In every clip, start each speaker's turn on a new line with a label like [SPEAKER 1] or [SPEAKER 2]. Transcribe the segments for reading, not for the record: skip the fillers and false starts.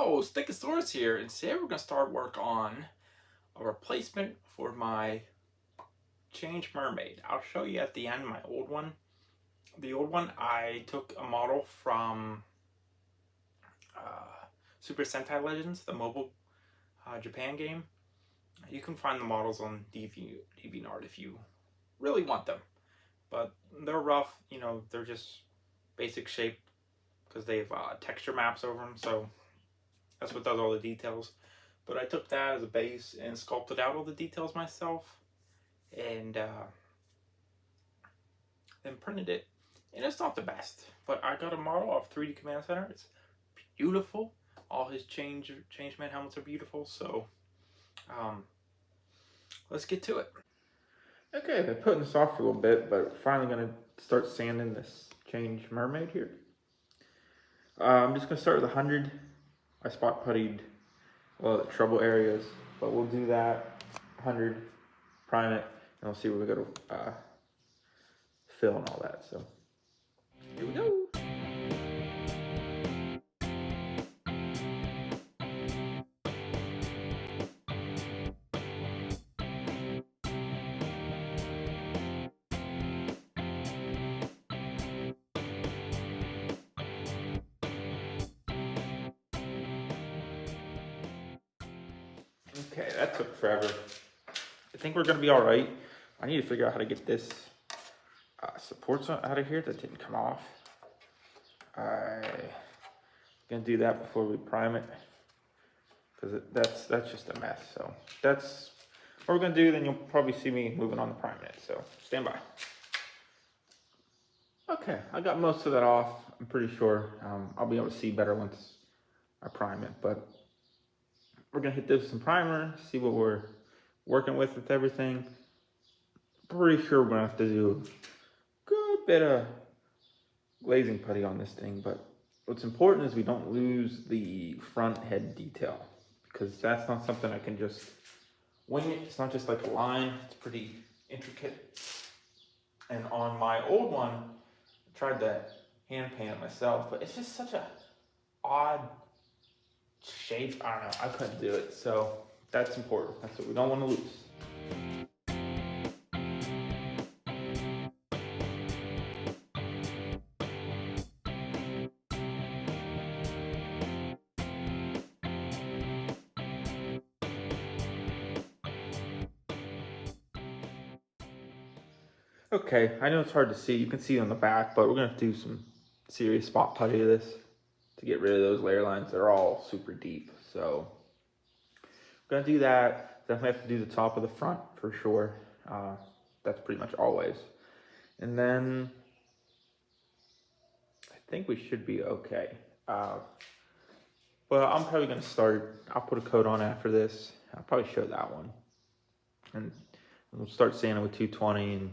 [SPEAKER 1] Yo, Stickosaurus here, and today we're going to start work on a replacement for my Change Mermaid. I'll show you at the end my old one. The old one, I took a model from Super Sentai Legends, the mobile Japan game. You can find the models on DeviantArt if you really want them. But they're rough, you know, they're just basic shape because they have texture maps over them, so that's what does all the details. But I took that as a base and sculpted out all the details myself and then printed it. And it's not the best, but I got a model of 3D Command Center. It's beautiful. All his Changeman helmets are beautiful, so let's get to it. Okay, I've been putting this off for a little bit, but finally going to start sanding this Change Mermaid here. I'm just going to start with 100. I spot puttied the trouble areas, but we'll do that 100, prime it, and we'll see where we go to fill and all that. So here we go. Okay, that took forever. I think we're gonna be all right. I need to figure out how to get this supports out of here that didn't come off. I'm gonna do that before we prime it, because that's just a mess. So that's what we're gonna do. Then you'll probably see me moving on to priming it. So stand by. Okay, I got most of that off. I'm pretty sure I'll be able to see better once I prime it, but we're gonna hit this with some primer, see what we're working with everything. Pretty sure we're gonna have to do a good bit of glazing putty on this thing, but what's important is we don't lose the front head detail, because that's not something I can just wing it. It's not just like a line, it's pretty intricate. And on my old one, I tried to hand paint it myself, but it's just such a odd shape. I don't know, I couldn't do it. So that's important. That's what we don't want to lose. Okay, I know it's hard to see. You can see it on the back, but we're gonna have to do some serious spot putty to this to get rid of those layer lines. They're all super deep. So we're gonna do that. Definitely have to do the top of the front for sure. That's pretty much always. And then I think we should be okay. But I'm probably gonna start, I'll put a coat on after this. I'll probably show that one. And we'll start sanding with 220 and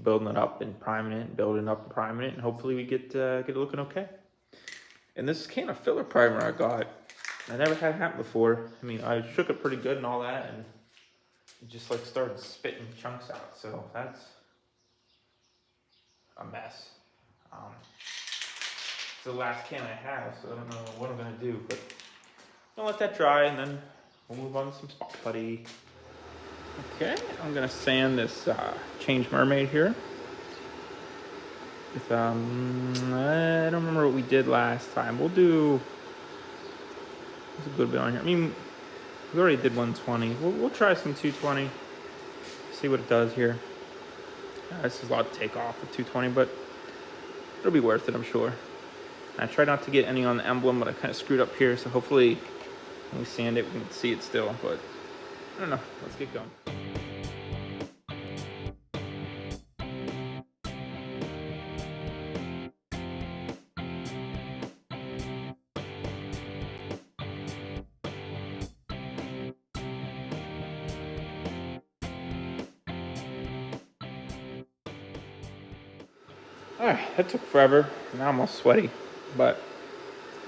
[SPEAKER 1] building it up and priming it, and building up and priming it, and hopefully we get it looking okay. And this can of filler primer I got, I never had it happen before. I mean, I shook it pretty good and all that, and it just like started spitting chunks out. So that's a mess. It's the last can I have, so I don't know what I'm gonna do, but I'll let that dry and then we'll move on to some spot putty. Okay, I'm gonna sand this Change Mermaid here. With, I don't remember what we did last time. We'll do, there's a good bit on here. I mean, we already did 120. We'll try some 220. See what it does here. This is a lot to take off with 220, but it'll be worth it, I'm sure. I tried not to get any on the emblem, but I kind of screwed up here, so hopefully when we sand it, we can see it still, but I don't know. Let's get going. Alright, that took forever. Now I'm all sweaty, but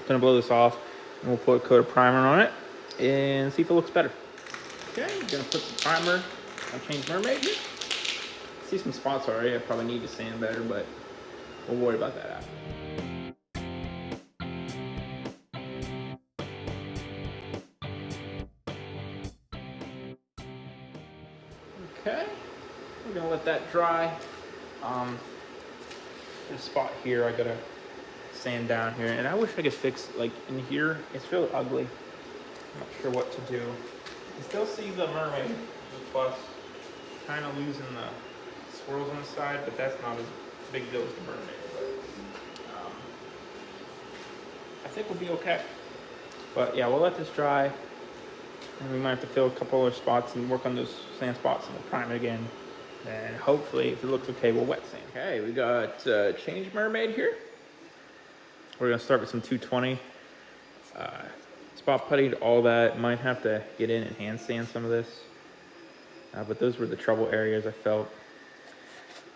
[SPEAKER 1] I'm gonna blow this off and we'll put a coat of primer on it and see if it looks better. Okay, I'm gonna put some primer on Change Mermaid here. See some spots already. I probably need to sand better, but we'll worry about that after. let that dry. This spot here I gotta sand down here, and I wish I could fix like in here. It's really ugly. I'm not sure what to do. You still see the mermaid plus kind of losing the swirls on the side, but that's not as big deal as the mermaid. But I think we'll be okay. But yeah, we'll let this dry, and we might have to fill a couple other spots and work on those sand spots, and we'll prime it again. And hopefully, if it looks okay, we'll wet sand. Okay, we got Change Mermaid here. We're gonna start with some 220. Spot puttied, all that. Might have to get in and hand sand some of this. But those were the trouble areas I felt.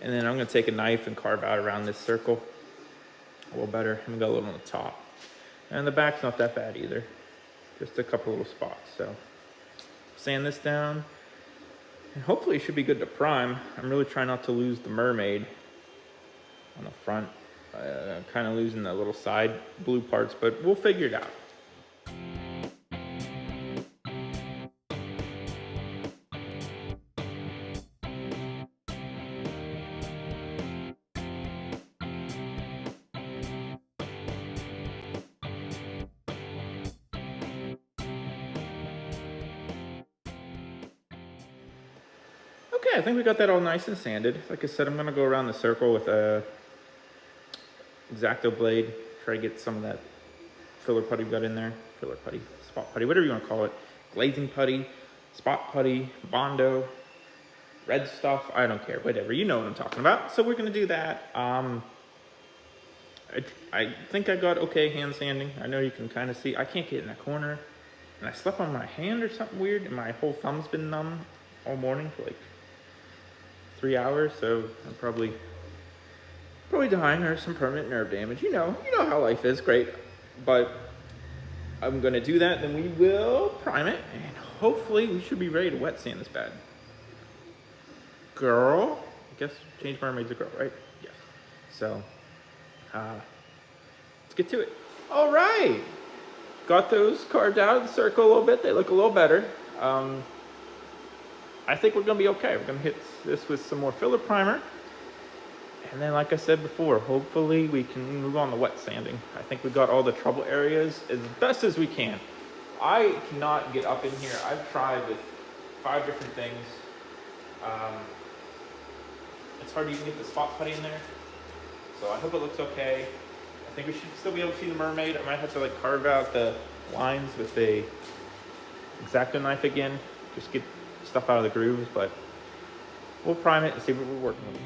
[SPEAKER 1] And then I'm gonna take a knife and carve out around this circle a little better. And we got a little on the top. And the back's not that bad either. Just a couple little spots. So sand this down. And hopefully it should be good to prime. I'm really trying not to lose the mermaid on the front. Kind of losing the little side blue parts, but we'll figure it out. Okay, I think we got that all nice and sanded. Like I said, I'm gonna go around the circle with a X-Acto blade, try to get some of that filler putty we got in there. Filler putty, spot putty, whatever you want to call it. Glazing putty, spot putty, Bondo, red stuff, I don't care, whatever. You know what I'm talking about. So we're gonna do that. I think I got okay hand sanding. I know you can kind of see. I can't get in that corner. And I slept on my hand or something weird, and my whole thumb's been numb all morning for like 3 hours, so I'm probably dying or some permanent nerve damage. You know how life is. Great. But I'm gonna do that, then we will prime it, and hopefully we should be ready to wet sand this bad. Girl, I guess Change Mermaid's a girl, right? Yes. So let's get to it. All right, got those carved out of the circle a little bit. They look a little better. I think we're gonna be okay. We're gonna hit this with some more filler primer. And then, like I said before, hopefully we can move on to wet sanding. I think we got all the trouble areas as best as we can. I cannot get up in here. I've tried with 5 different things. It's hard to even get the spot putty in there. So I hope it looks okay. I think we should still be able to see the mermaid. I might have to like carve out the lines with a X-Acto knife again. Just get stuff out of the grooves, but we'll prime it and see what we're working with.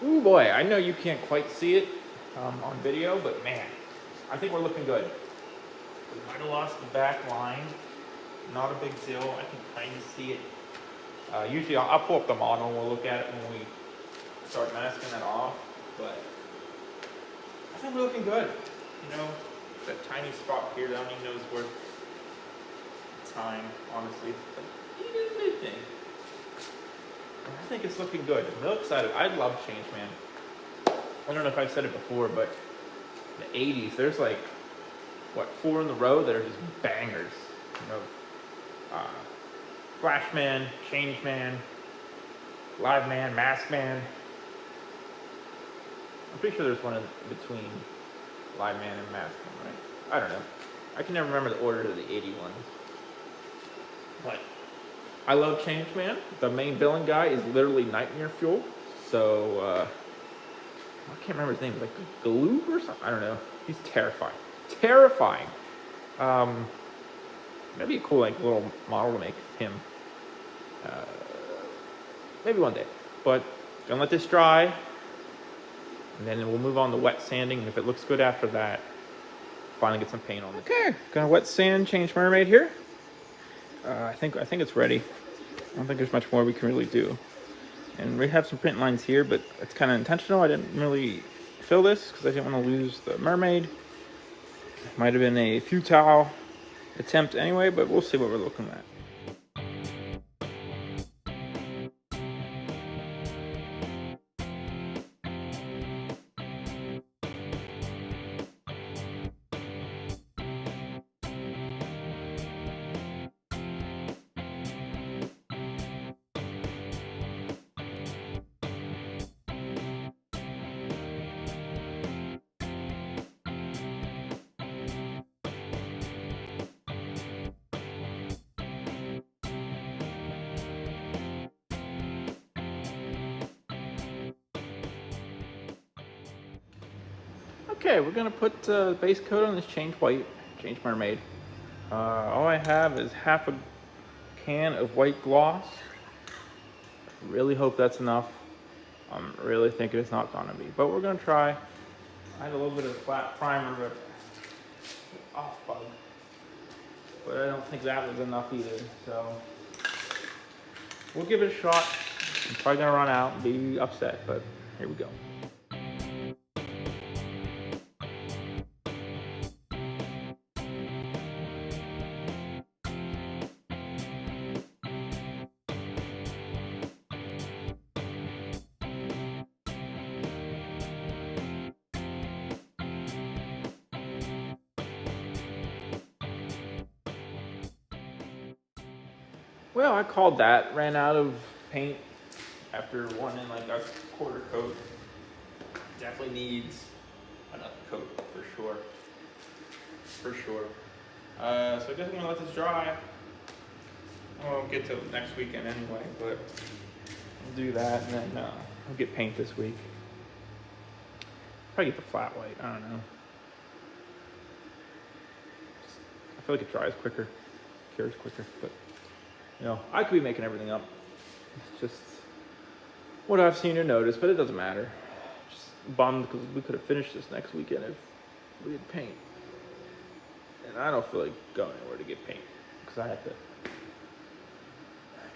[SPEAKER 1] Ooh boy, I know you can't quite see it on video, but man, I think we're looking good. We might have lost the back line. Not a big deal. I can kind of see it. Usually I'll pull up the model and we'll look at it when we start masking that off, but I think we're looking good. You know, that tiny spot here that I don't even know is worth time, honestly. It's like even a big thing. I think it's looking good. I'm real excited. I love Changeman. I don't know if I've said it before, but the 80s, there's like, what, 4 in the row that are just bangers. You know, Flashman, Changeman, Liveman, Maskman. I'm pretty sure there's one in between Liveman and Maskman, right? I don't know. I can never remember the order of the 80 ones. But I love Changeman. The main villain guy is literally Nightmare Fuel. So, I can't remember his name. Like Galoob or something? I don't know. He's terrifying. Terrifying. That'd be a cool like little model to make him. Maybe one day. But gonna let this dry. And then we'll move on to wet sanding. And if it looks good after that, finally get some paint on it. Okay, gonna wet sand, Change Mermaid here. I think it's ready. I don't think there's much more we can really do. And we have some print lines here, but it's kind of intentional. I didn't really fill this because I didn't want to lose the mermaid. Might have been a futile attempt anyway, but we'll see what we're looking at. Okay, we're gonna put base coat on this Change Mermaid. All I have is half a can of white gloss. Really hope that's enough. I'm really thinking it's not gonna be, but we're gonna try. I had a little bit of flat primer, but off bug. But I don't think that was enough either, so we'll give it a shot. I'm probably gonna run out and be upset, but here we go. Well, I called that. Ran out of paint after one in like a quarter coat. Definitely needs another coat for sure. For sure. So I guess I'm gonna let this dry. I won't get till next weekend anyway, but I'll do that and then I'll get paint this week. Probably get the flat white. I don't know. I feel like it dries quicker, cures quicker, but. You know, I could be making everything up. It's just what I've seen or noticed, but it doesn't matter. Just bummed because we could have finished this next weekend if we had paint. And I don't feel like going anywhere to get paint because I have to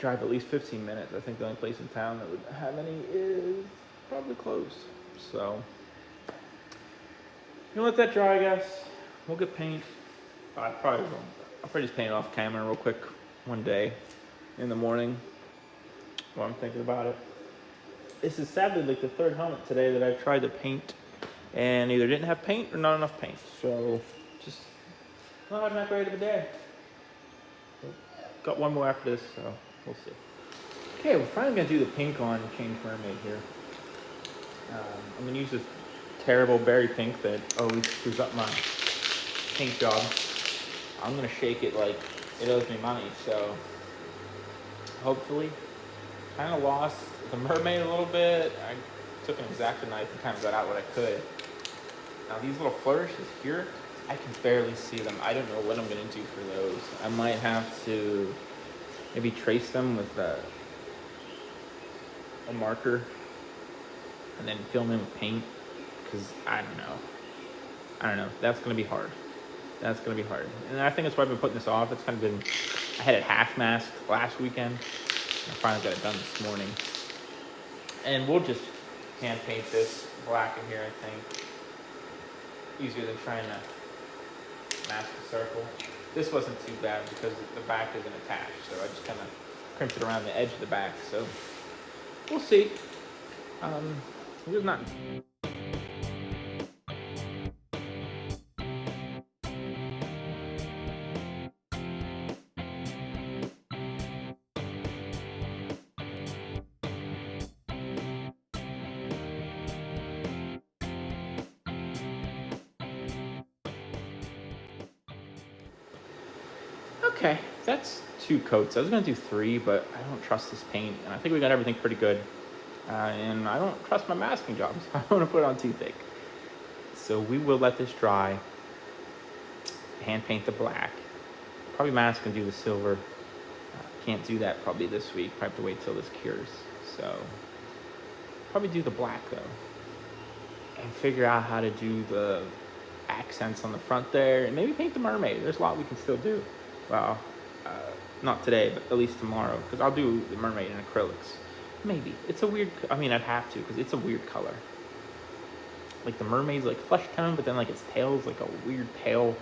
[SPEAKER 1] drive at least 15 minutes. I think the only place in town that would have any is probably closed. So, you let that dry, I guess. We'll get paint. I'll probably just paint it off camera real quick one day in the morning while I'm thinking about it. This is sadly like the third helmet today that I've tried to paint and either didn't have paint or not enough paint. So just not having that great of a day. Got one more after this, so we'll see. Okay, we're finally gonna do the pink on Change Mermaid here. I'm gonna use this terrible berry pink that always screws up my paint job. I'm gonna shake it like it owes me money, so hopefully. Kind of lost the mermaid a little bit. I took an X-Acto knife and kind of got out what I could. Now these little flourishes here, I can barely see them. I don't know what I'm gonna do for those. I might have to maybe trace them with a marker and then fill them in with paint, because I don't know. That's gonna be hard. That's gonna be hard. And I think that's why I've been putting this off. It's kind of been, I had it half masked last weekend. I finally got it done this morning. And we'll just hand paint this black in here, I think. Easier than trying to mask a circle. This wasn't too bad because the back isn't attached, so I just kind of crimped it around the edge of the back. So we'll see. We're not. Okay, that's 2 coats. I was gonna do 3, but I don't trust this paint, and I think we got everything pretty good. And I don't trust my masking job, so I don't want to put it on too thick. So we will let this dry. Hand paint the black. Probably mask and do the silver. Can't do that probably this week. Probably have to wait till this cures. So probably do the black though, and figure out how to do the accents on the front there, and maybe paint the mermaid. There's a lot we can still do. Well, not today, but at least tomorrow, because I'll do the mermaid in acrylics. Maybe. It's a weird, I mean, I'd have to, because it's a weird color. Like the mermaid's like flesh tone, but then like its tail's like a weird pale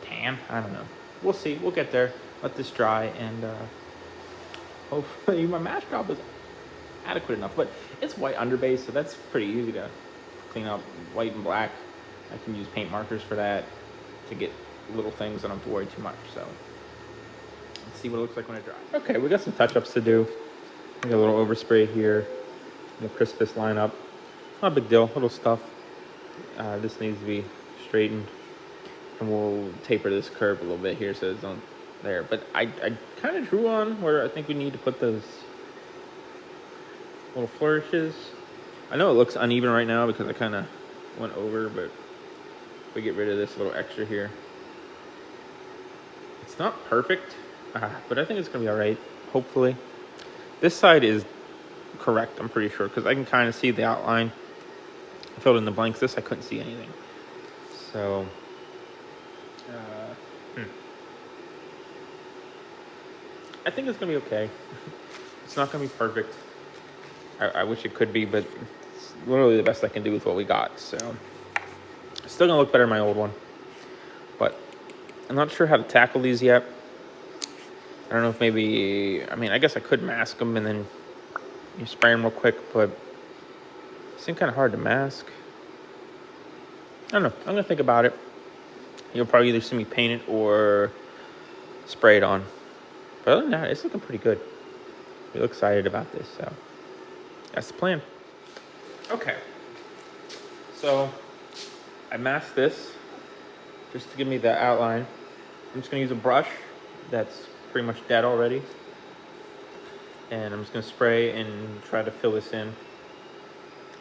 [SPEAKER 1] tan. I don't know. We'll see. We'll get there. Let this dry, and hopefully my mask job is adequate enough. But it's white underbase, so that's pretty easy to clean up. White and black. I can use paint markers for that to get little things. I don't have to worry too much. So let's see what it looks like when it dries. Okay, we got some touch-ups to do. We got a little overspray here. We'll crisp this line up. Not a big deal. Little stuff. This needs to be straightened, and we'll taper this curve a little bit here so it's on there. But I kind of drew on where I think we need to put those little flourishes. I know it looks uneven right now because I kind of went over, but we get rid of this little extra here. It's not perfect, but I think it's gonna be all right, hopefully. This side is correct, I'm pretty sure, because I can kind of see the outline. I filled in the blanks. This I couldn't see anything. So, I think it's gonna be okay. It's not gonna be perfect. I wish it could be, but it's literally the best I can do with what we got. So, it's still gonna look better than my old one, but I'm not sure how to tackle these yet. I don't know if maybe, I mean, I guess I could mask them and then you spray them real quick, but it seems kind of hard to mask. I don't know. I'm gonna think about it. You'll probably either see me paint it or spray it on. But other than that, it's looking pretty good. We're excited about this, so that's the plan. Okay. So I masked this just to give me the outline. I'm just gonna use a brush that's pretty much dead already. And I'm just gonna spray and try to fill this in.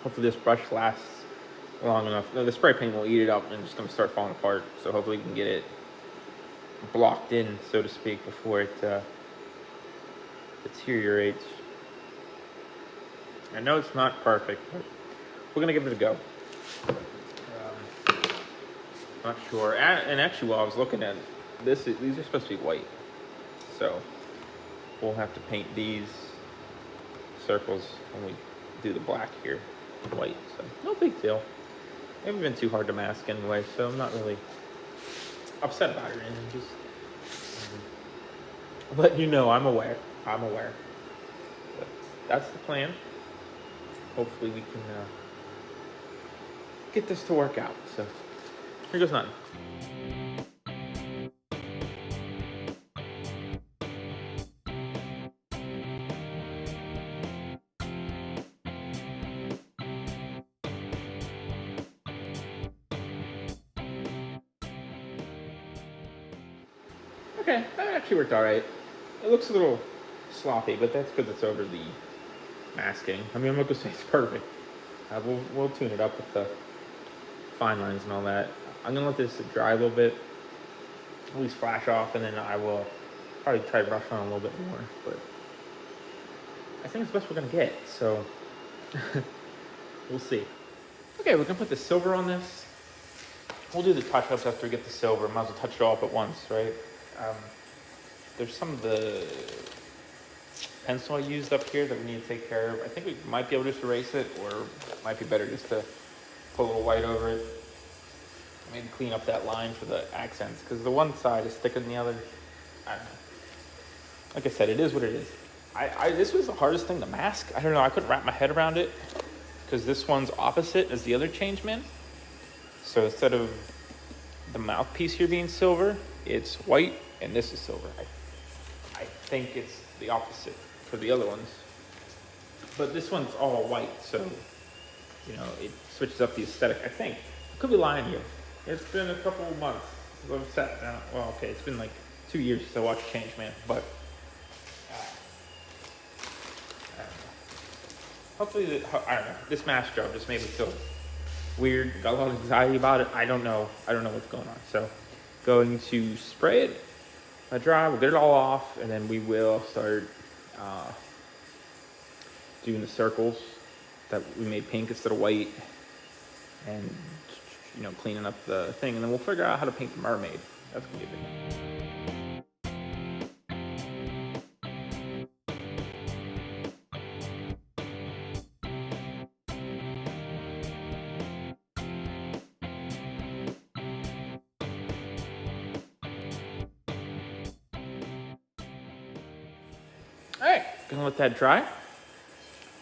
[SPEAKER 1] Hopefully this brush lasts long enough. The spray paint will eat it up and it's just gonna start falling apart. So hopefully we can get it blocked in, so to speak, before it deteriorates. I know it's not perfect, but we're gonna give it a go. Not sure. And actually, while I was looking at this, these are supposed to be white, so we'll have to paint these circles when we do the black here white. So no big deal. They haven't been too hard to mask anyway, so I'm not really upset about it. And just let you know, I'm aware. But that's the plan. Hopefully we can get this to work out. So here goes nothing. Okay, that actually worked all right. It looks a little sloppy, but that's because it's over the masking. I mean, I'm not gonna say it's perfect. We'll tune it up with the fine lines and all that. I'm gonna let this dry a little bit, at least flash off, and then I will probably try to brush on a little bit more. But I think it's the best we're gonna get, so we'll see. Okay, we're gonna put the silver on this. We'll do the touch-ups after we get the silver. Might as well touch it all up at once, right? There's some of the pencil I used up here that we need to take care of. I think we might be able to just erase it, or it might be better just to put a little white over it. Maybe clean up that line for the accents, because the one side is thicker than the other. I don't know. Like I said, it is what it is. This was the hardest thing to mask. I don't know, I couldn't wrap my head around it, because this one's opposite as the other Changeman. So instead of the mouthpiece here being silver, it's white, and this is silver. I think it's the opposite for the other ones. But this one's all white, so, you know, it switches up the aesthetic, I think. I could be lying here. It's been a couple of months since I've sat down. Well, okay, it's been like 2 years since I watched Changeman, but I don't know. Hopefully, I don't know. This mask job just made me feel weird. Got a lot of anxiety about it. I don't know what's going on. So, going to spray it, let it dry. We'll get it all off, and then we will start doing the circles that we made pink instead of white, and, you know, cleaning up the thing, and then we'll figure out how to paint the mermaid. That's gonna be a big one. All right, gonna let that dry,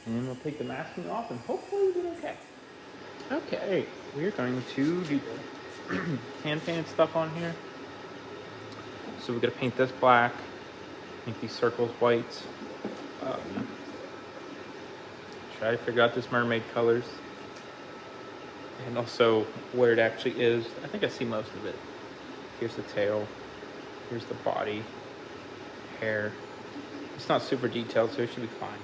[SPEAKER 1] and then we'll take the masking off, and hopefully we'll do okay. Okay, we're going to do the hand painted stuff on here. So we're gonna paint this black, make these circles white. Try to figure out this mermaid colors, and also where it actually is. I think I see most of it. Here's the tail, here's the body, hair. It's not super detailed, so it should be fine.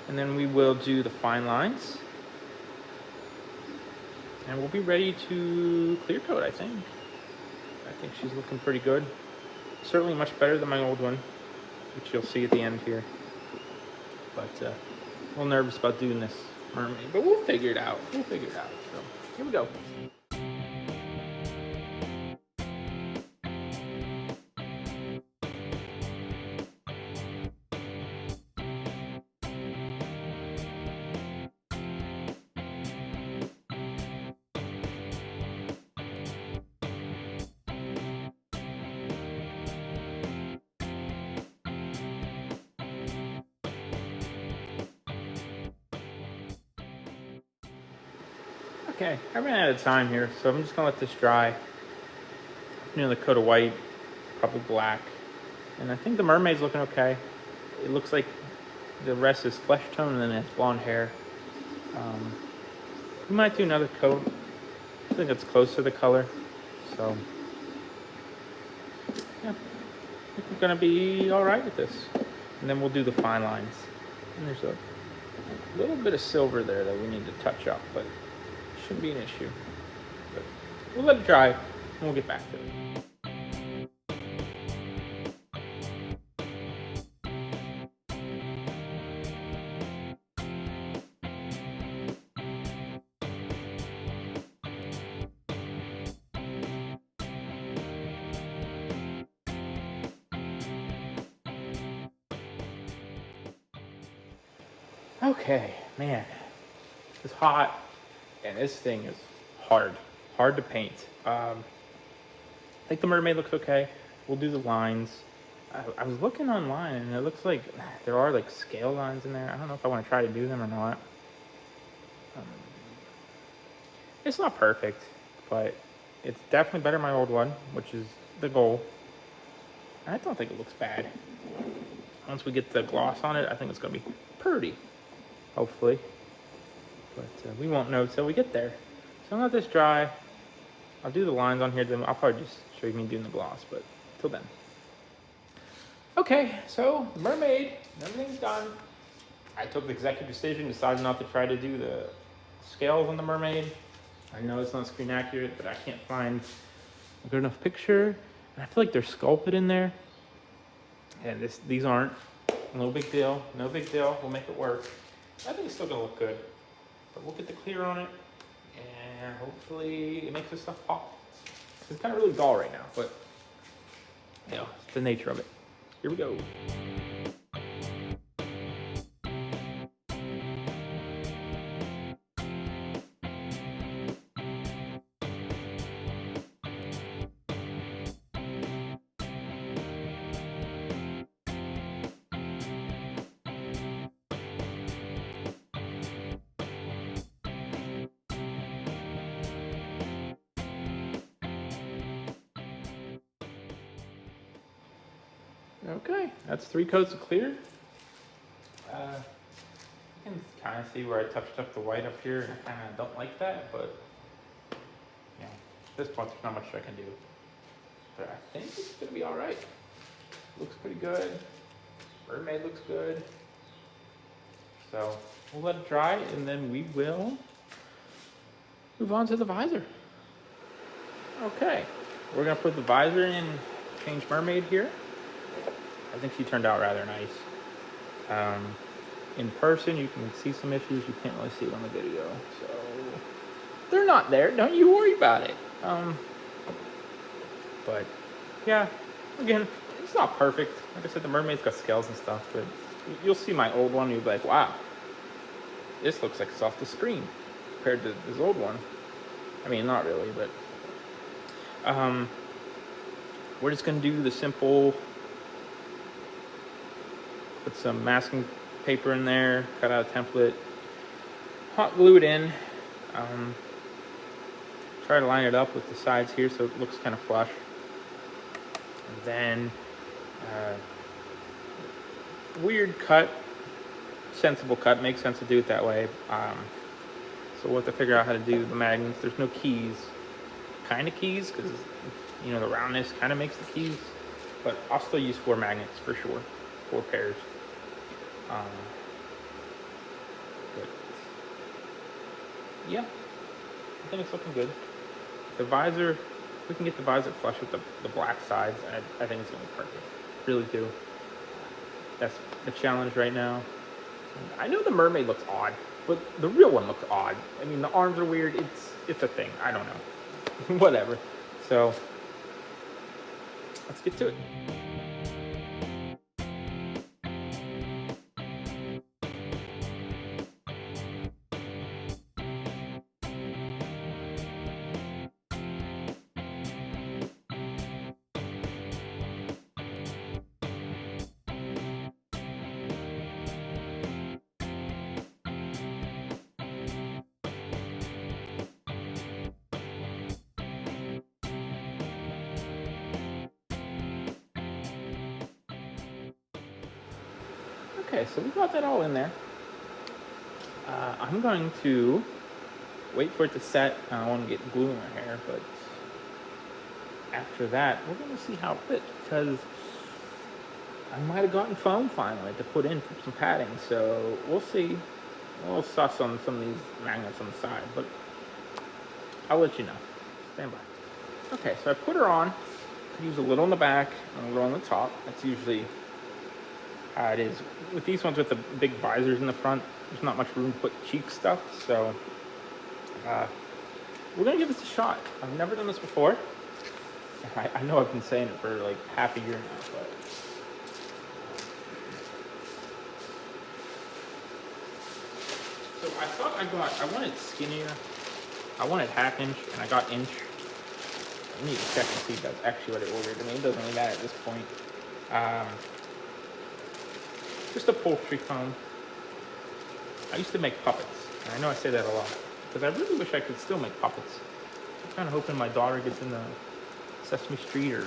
[SPEAKER 1] And then we will do the fine lines. And we'll be ready to clear coat, I think. I think she's looking pretty good. Certainly much better than my old one, which you'll see at the end here. But a little nervous about doing this mermaid, but we'll figure it out. So here we go. Okay, I ran out of time here, so I'm just gonna let this dry. The coat of white, probably black. And I think the mermaid's looking okay. It looks like the rest is flesh tone and then it's blonde hair. We might do another coat. I think it's close to the color. So, yeah, I think we're gonna be all right with this. And then we'll do the fine lines. And there's a little bit of silver there that we need to touch up, but shouldn't be an issue. But we'll let it dry and we'll get back to it. Okay, man, it's hot, and this thing is hard to paint. I think the mermaid looks okay. We'll do the lines. I was looking online, and it looks like there are like scale lines in there. I don't know if I want to try to do them or not. It's not perfect, but it's definitely better than my old one, which is the goal. I don't think it looks bad. Once we get the gloss on it, I think it's going to be pretty. Hopefully, but we won't know till we get there. So I'm gonna let this dry. I'll do the lines on here, then I'll probably just show you me doing the gloss, but till then. Okay, so the mermaid, everything's done. I took the executive decision, decided not to try to do the scales on the mermaid. I know it's not screen accurate, but I can't find a good enough picture. And I feel like they're sculpted in there. And these aren't. No big deal, no big deal. We'll make it work. I think it's still gonna look good, but we'll get the clear on it, and hopefully it makes this stuff pop. It's kind of really dull right now, but you know, it's the nature of it. Here we go. Okay, that's 3 coats of clear. You can kind of see where I touched up the white up here, and I kind of don't like that, but you know, at this point there's not much I can do. But I think it's gonna be all right. Looks pretty good. Mermaid looks good. So we'll let it dry, and then we will move on to the visor. Okay, we're gonna put the visor in Change Mermaid here. I think she turned out rather nice. In person, you can see some issues. You can't really see it on the video. So they're not there. Don't you worry about it. But yeah, again, it's not perfect. Like I said, the mermaid's got scales and stuff, but you'll see my old one. You'll be like, wow, this looks like it's off the screen compared to this old one. I mean, not really, but we're just gonna do the simple. Put some masking paper in there, cut out a template, hot glue it in, try to line it up with the sides here so it looks kind of flush. And then weird cut, sensible cut, makes sense to do it that way. So we'll have to figure out how to do the magnets. There's no keys, kind of keys, because you know the roundness kind of makes the keys, but I'll still use 4 magnets for sure, 4 pairs. But yeah, I think it's looking good. The visor, if we can get the visor flush with the black sides, I think it's going to be perfect. Really do. That's the challenge right now. I know the mermaid looks odd, but the real one looks odd. I mean, the arms are weird. It's a thing. I don't know. Whatever. So, let's get to it. Okay, so we got that all in there. I'm going to wait for it to set. I don't want to get glue in my hair, but after that, we're going to see how it fits, because I might have gotten foam finally to put in for some padding, so we'll see. A little sus on some of these magnets on the side, but I'll let you know. Stand by. Okay, so I put her on. I use a little in the back and a little on the top. That's usually how it is. With these ones with the big visors in the front, there's not much room to put cheek stuff, so we're gonna give this a shot. I've never done this before. I know I've been saying it for like half a year now, but so I thought I wanted skinnier. I wanted half inch, and I got inch. I need to check and see if that's actually what I ordered. I mean, it doesn't really matter at this point. Just upholstery foam. I used to make puppets, and I know I say that a lot, because I really wish I could still make puppets. I'm kind of hoping my daughter gets into Sesame Street or,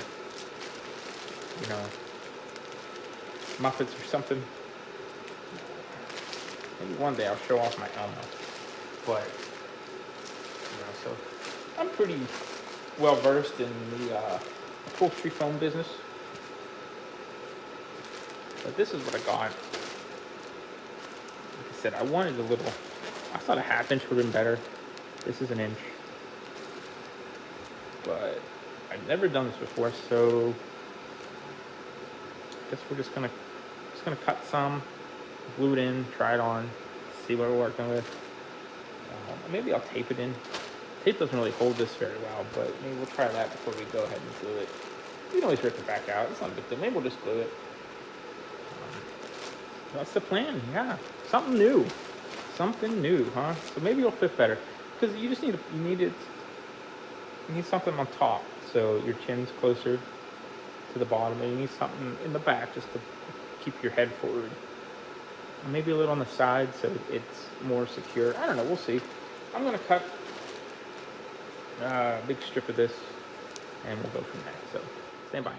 [SPEAKER 1] you know, Muppets or something. Maybe one day I'll show off my Elmo. But, you know, so I'm pretty well versed in the upholstery foam business. But this is what I got. Like I said, I wanted a little. I thought a half inch would have been better. This is an inch. But I've never done this before, so I guess we're just gonna cut some, glue it in, try it on, see what we're working with. Maybe I'll tape it in. Tape doesn't really hold this very well, but maybe we'll try that before we go ahead and glue it. We can always rip it back out. It's not a big deal. Maybe we'll just glue it. That's the plan, yeah. Something new. Something new, huh? So maybe it'll fit better. Because you just need something on top, so your chin's closer to the bottom, and you need something in the back just to keep your head forward. And maybe a little on the side so it's more secure. I don't know, we'll see. I'm gonna cut a big strip of this, and we'll go from there. So, stand by.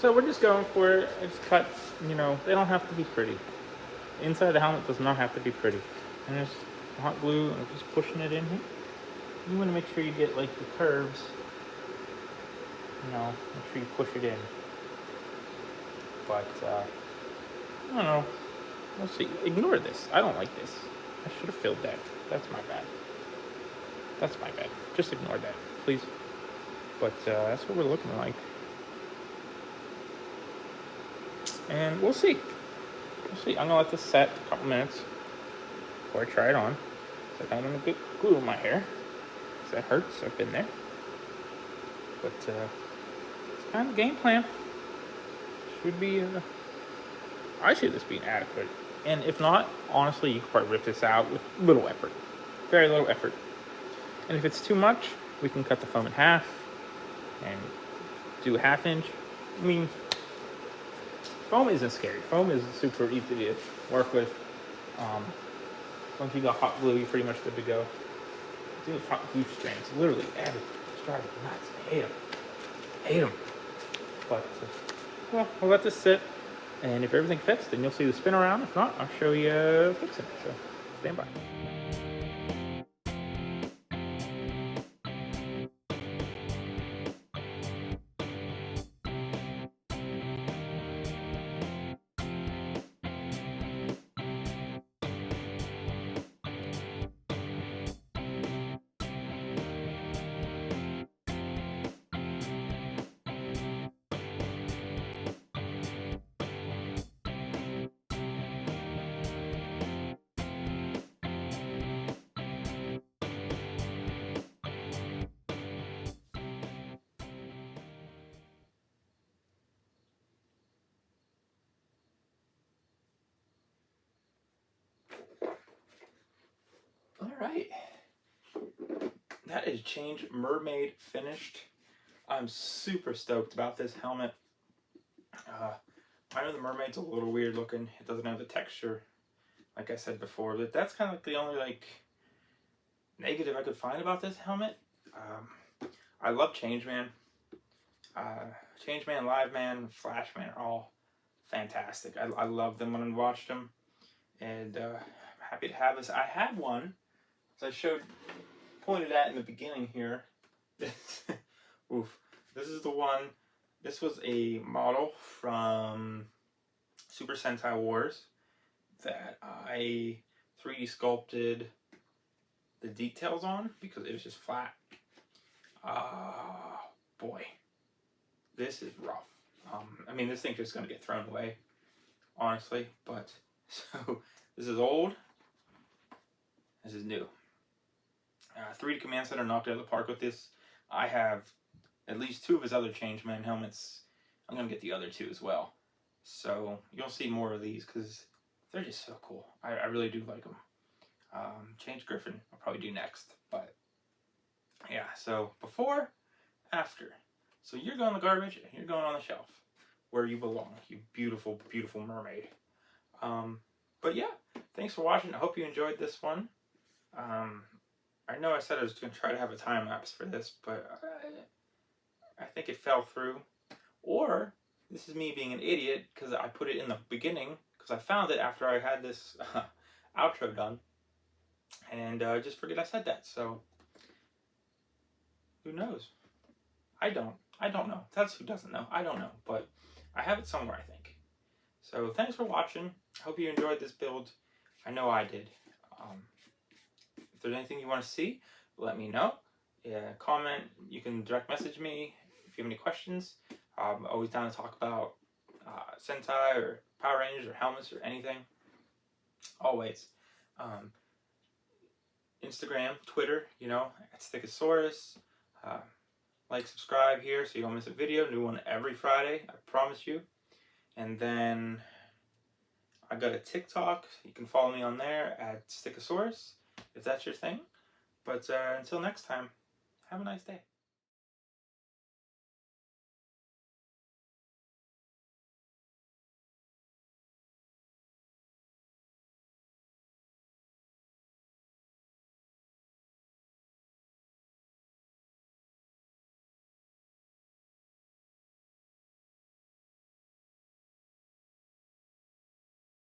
[SPEAKER 1] So we're just going for it. It's cut, you know, they don't have to be pretty. Inside the helmet does not have to be pretty. And there's hot glue, and I'm just pushing it in here. You want to make sure you get like the curves. You know, make sure you push it in. But, I don't know. We'll see. Ignore this. I don't like this. I should have filled that. That's my bad. That's my bad. Just ignore that, please. But that's what we're looking like. And we'll see. We'll see. I'm going to let this set a couple minutes before I try it on. So I don't want to get glue in my hair, because that hurts. I've been there. But it's kind of the game plan. Should be, I see this being adequate. And if not, honestly, you could probably rip this out with little effort. Very little effort. And if it's too much, we can cut the foam in half and do a half inch. I mean, foam isn't scary. Foam is super easy to work with. Once you got hot glue, you're pretty much good to go. These hot glue strands, literally, it's driving me nuts. I hate them. But, well, we'll let this sit. And if everything fits, then you'll see the spin around. If not, I'll show you fixing it. So, stand by. Alright, that is Change Mermaid finished. I'm super stoked about this helmet. I know the Mermaid's a little weird looking. It doesn't have the texture, like I said before, but that's kind of like the only like negative I could find about this helmet. I love Changeman. Changeman, Liveman, Flashman are all fantastic. I love them when I watched them, and I'm happy to have this. I had one, as I pointed at in the beginning here. Oof. This is the one. This was a model from Super Sentai Wars that I 3D sculpted the details on because it was just flat. Boy, this is rough. I mean, this thing's just gonna get thrown away, honestly. But so this is old. This is new. 3D Command Center knocked it out of the park with this. I have at least 2 of his other Changeman helmets. I'm going to get the other 2 as well. So you'll see more of these because they're just so cool. I really do like them. Change Griffin I'll probably do next. But yeah, so before, after. So you're going in the garbage and you're going on the shelf where you belong. You beautiful, beautiful mermaid. But yeah, thanks for watching. I hope you enjoyed this one. I know I said I was going to try to have a time lapse for this, but I think it fell through. Or this is me being an idiot because I put it in the beginning because I found it after I had this outro done, and I just forget I said that. So who knows? I don't know. That's who doesn't know. I don't know, but I have it somewhere, I think. So thanks for watching. I hope you enjoyed this build. I know I did. If there's anything you want to see, let me know. Yeah, comment. You can direct message me if you have any questions. I'm always down to talk about Sentai or Power Rangers or helmets or anything. Always. Instagram, Twitter, you know, at Stickosaurus. Like, subscribe here so you don't miss a video. New one every Friday, I promise you. And then I got a TikTok. You can follow me on there at Stickosaurus if that's your thing. But until next time, have a nice day.